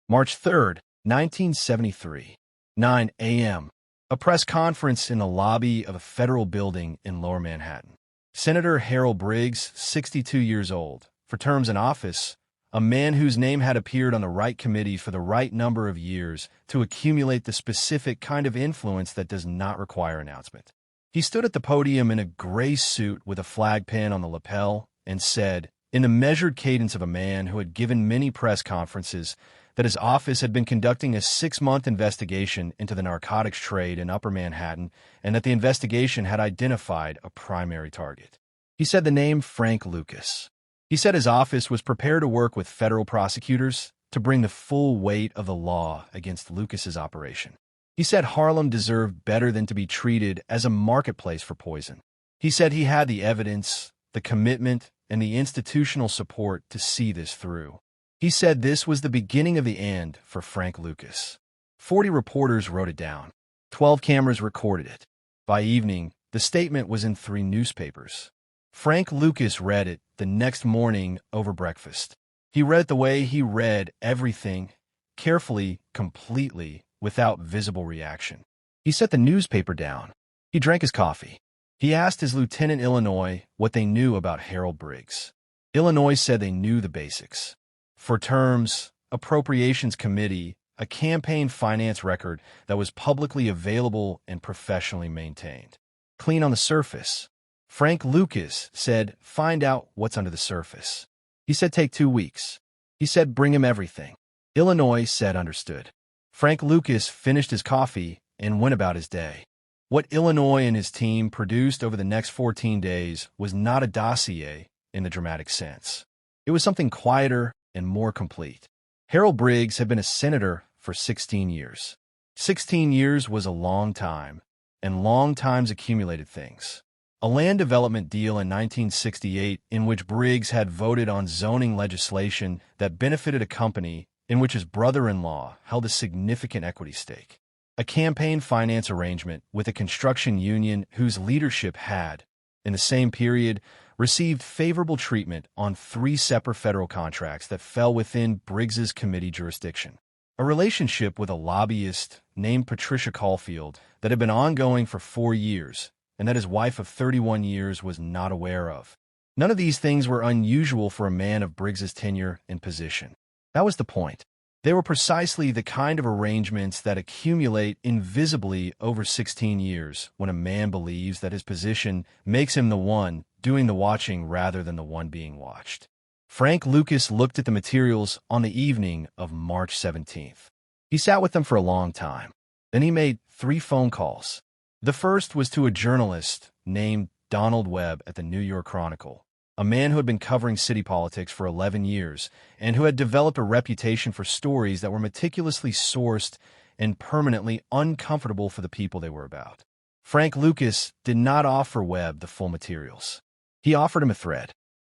March 3rd, 1973, 9 a.m. A press conference in the lobby of a federal building in Lower Manhattan. Senator Harold Briggs, 62 years old, for terms in office, a man whose name had appeared on the right committee for the right number of years to accumulate the specific kind of influence that does not require announcement. He stood at the podium in a gray suit with a flag pin on the lapel and said, in the measured cadence of a man who had given many press conferences, that his office had been conducting a 6-month investigation into the narcotics trade in Upper Manhattan and that the investigation had identified a primary target. He said the name Frank Lucas. He said his office was prepared to work with federal prosecutors to bring the full weight of the law against Lucas's operation. He said Harlem deserved better than to be treated as a marketplace for poison. He said he had the evidence, the commitment, and the institutional support to see this through. He said this was the beginning of the end for Frank Lucas. 40 reporters wrote it down. 12 cameras recorded it. By evening, the statement was in 3 newspapers. Frank Lucas read it the next morning over breakfast. He read it the way he read everything, carefully, completely, without visible reaction. He set the newspaper down. He drank his coffee. He asked his lieutenant Illinois what they knew about Harold Briggs. Illinois said they knew the basics. For terms, Appropriations Committee, a campaign finance record that was publicly available and professionally maintained. Clean on the surface. Frank Lucas said, find out what's under the surface. He said, take 2 weeks. He said, bring him everything. Illinois said, understood. Frank Lucas finished his coffee and went about his day. What Illinois and his team produced over the next 14 days was not a dossier in the dramatic sense. It was something quieter and more complete. Harold Briggs had been a senator for 16 years. 16 years was a long time, and long times accumulated things. A land development deal in 1968 in which Briggs had voted on zoning legislation that benefited a company in which his brother-in-law held a significant equity stake. A campaign finance arrangement with a construction union whose leadership had, in the same period, received favorable treatment on 3 separate federal contracts that fell within Briggs's committee jurisdiction. A relationship with a lobbyist named Patricia Caulfield that had been ongoing for 4 years and that his wife of 31 years was not aware of. None of these things were unusual for a man of Briggs's tenure and position. That was the point. They were precisely the kind of arrangements that accumulate invisibly over 16 years when a man believes that his position makes him the one doing the watching rather than the one being watched. Frank Lucas looked at the materials on the evening of March 17th. He sat with them for a long time. Then he made 3 phone calls. The first was to a journalist named Donald Webb at the New York Chronicle, a man who had been covering city politics for 11 years and who had developed a reputation for stories that were meticulously sourced and permanently uncomfortable for the people they were about. Frank Lucas did not offer Webb the full materials. He offered him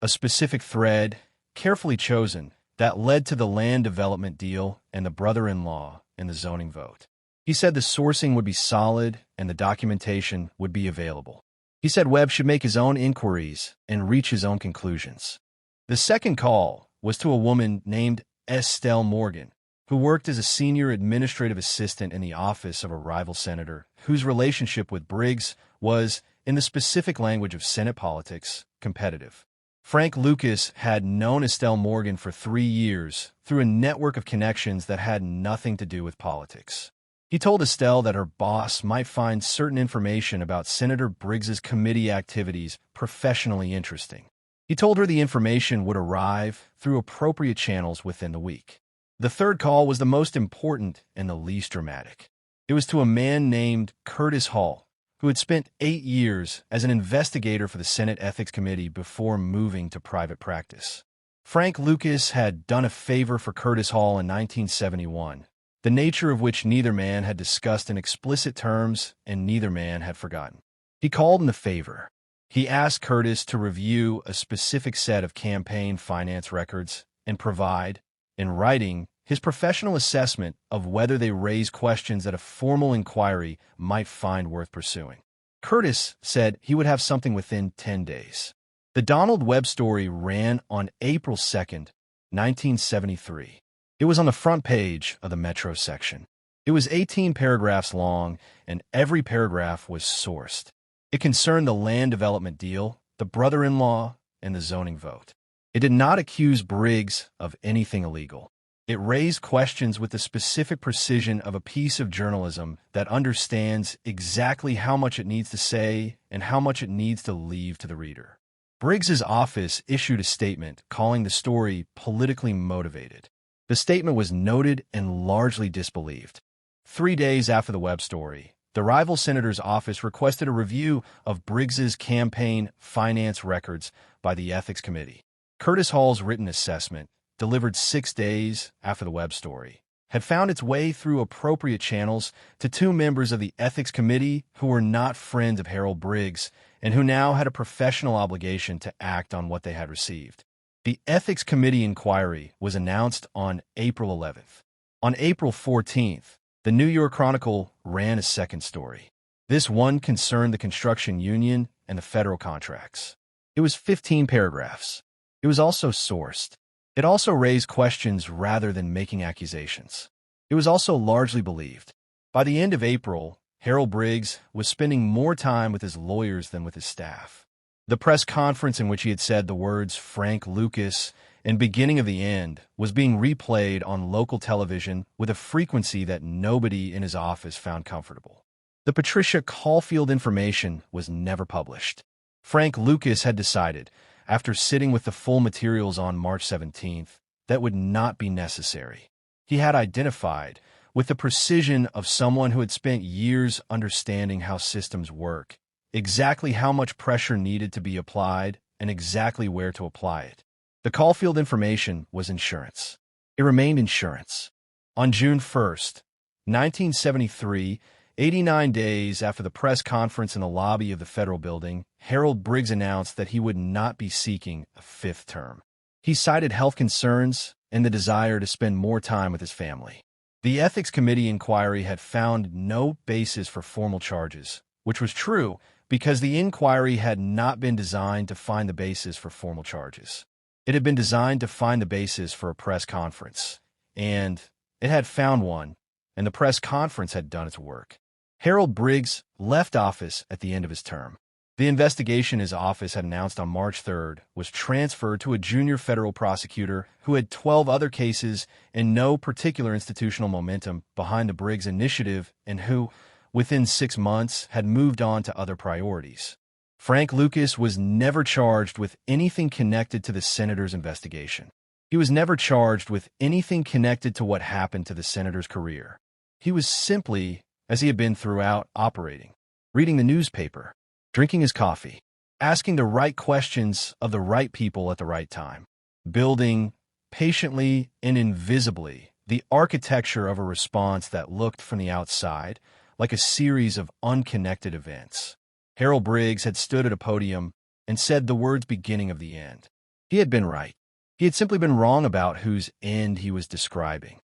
a specific thread, carefully chosen, that led to the land development deal and the brother-in-law and the zoning vote. He said the sourcing would be solid and the documentation would be available. He said Webb should make his own inquiries and reach his own conclusions. The second call was to a woman named Estelle Morgan, who worked as a senior administrative assistant in the office of a rival senator whose relationship with Briggs was, in the specific language of Senate politics, competitive. Frank Lucas had known Estelle Morgan for 3 years through a network of connections that had nothing to do with politics. He told Estelle that her boss might find certain information about Senator Briggs's committee activities professionally interesting. He told her the information would arrive through appropriate channels within the week. The third call was the most important and the least dramatic. It was to a man named Curtis Hall, who had spent 8 years as an investigator for the Senate Ethics Committee before moving to private practice. Frank Lucas had done a favor for Curtis Hall in 1971, the nature of which neither man had discussed in explicit terms and neither man had forgotten. He called in the favor. He asked Curtis to review a specific set of campaign finance records and provide, in writing, his professional assessment of whether they raise questions that a formal inquiry might find worth pursuing. Curtis said he would have something within 10 days. The Donald Webb story ran on April 2nd, 1973. It was on the front page of the Metro section. It was 18 paragraphs long, and every paragraph was sourced. It concerned the land development deal, the brother-in-law, and the zoning vote. It did not accuse Briggs of anything illegal. It raised questions with the specific precision of a piece of journalism that understands exactly how much it needs to say and how much it needs to leave to the reader. Briggs's office issued a statement calling the story politically motivated. The statement was noted and largely disbelieved. 3 days after the web story, the rival senator's office requested a review of Briggs's campaign finance records by the Ethics Committee. Curtis Hall's written assessment, delivered 6 days after the web story, had found its way through appropriate channels to 2 members of the Ethics Committee who were not friends of Harold Briggs and who now had a professional obligation to act on what they had received. The Ethics Committee inquiry was announced on April 11th. On April 14th, the New York Chronicle ran a second story. This one concerned the construction union and the federal contracts. It was 15 paragraphs. It was also sourced. It also raised questions rather than making accusations. It was also largely believed. By the end of April, Harold Briggs was spending more time with his lawyers than with his staff. The press conference in which he had said the words Frank Lucas and beginning of the end was being replayed on local television with a frequency that nobody in his office found comfortable. The Patricia Caulfield information was never published. Frank Lucas had decided, after sitting with the full materials on March 17th, that would not be necessary. He had identified, with the precision of someone who had spent years understanding how systems work, exactly how much pressure needed to be applied and exactly where to apply it. The Caulfield information was insurance. It remained insurance. On June 1st, 1973, 89 days after the press conference in the lobby of the federal building, Harold Briggs announced that he would not be seeking a 5th term. He cited health concerns and the desire to spend more time with his family. The Ethics Committee inquiry had found no basis for formal charges, which was true because the inquiry had not been designed to find the basis for formal charges. It had been designed to find the basis for a press conference, and it had found one, and the press conference had done its work. Harold Briggs left office at the end of his term. The investigation his office had announced on March 3rd was transferred to a junior federal prosecutor who had 12 other cases and no particular institutional momentum behind the Briggs initiative and who, within 6 months, had moved on to other priorities. Frank Lucas was never charged with anything connected to the senator's investigation. He was never charged with anything connected to what happened to the senator's career. He was simply, as he had been throughout, operating, reading the newspaper, drinking his coffee, asking the right questions of the right people at the right time, building, patiently and invisibly, the architecture of a response that looked from the outside like a series of unconnected events. Harold Briggs had stood at a podium and said the words beginning of the end. He had been right. He had simply been wrong about whose end he was describing.